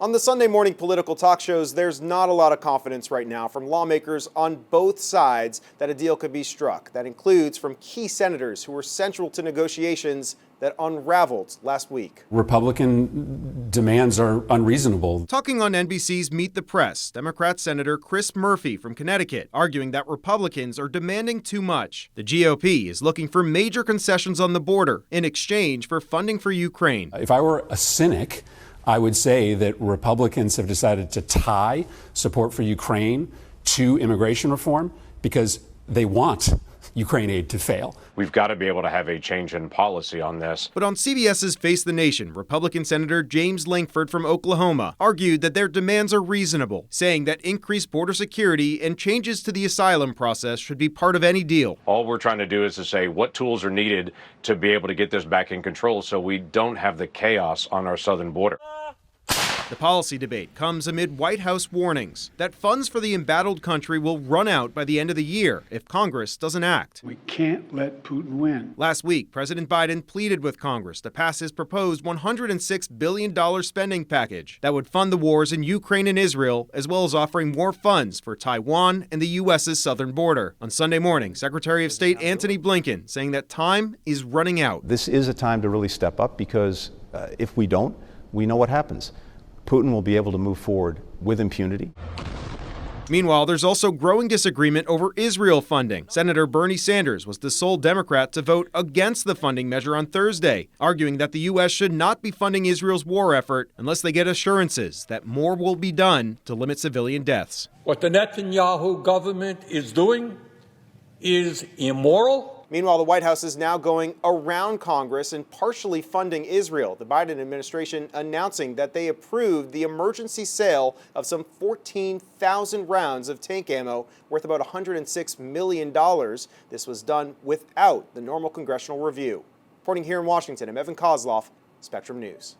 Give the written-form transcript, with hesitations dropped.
On the Sunday morning political talk shows, there's not a lot of confidence right now from lawmakers on both sides that a deal could be struck. That includes from key senators who were central to negotiations that unraveled last week. Republican demands are unreasonable. Talking on NBC's Meet the Press, Democrat Senator Chris Murphy from Connecticut arguing that Republicans are demanding too much. The GOP is looking for major concessions on the border in exchange for funding for Ukraine. If I were a cynic, I would say that Republicans have decided to tie support for Ukraine to immigration reform because they want Ukraine aid to fail. We've got to be able to have a change in policy on this. But on CBS's Face the Nation, Republican Senator James Lankford from Oklahoma argued that their demands are reasonable, saying that increased border security and changes to the asylum process should be part of any deal. All we're trying to do is to say what tools are needed to be able to get this back in control so we don't have the chaos on our southern border. The policy debate comes amid White House warnings that funds for the embattled country will run out by the end of the year if Congress doesn't act. We can't let Putin win. Last week, President Biden pleaded with Congress to pass his proposed $106 billion spending package that would fund the wars in Ukraine and Israel, as well as offering more funds for Taiwan and the U.S.'s southern border. On Sunday morning, Secretary of State Antony Blinken saying that time is running out. This is a time to really step up because if we don't, we know what happens. Putin will be able to move forward with impunity. Meanwhile, there's also growing disagreement over Israel funding. Senator Bernie Sanders was the sole Democrat to vote against the funding measure on Thursday, arguing that the U.S. should not be funding Israel's war effort unless they get assurances that more will be done to limit civilian deaths. What the Netanyahu government is doing is immoral. Meanwhile, the White House is now going around Congress and partially funding Israel. The Biden administration announcing that they approved the emergency sale of some 14,000 rounds of tank ammo worth about $106 million. This was done without the normal congressional review. Reporting here in Washington, I'm Evan Koslof, Spectrum News.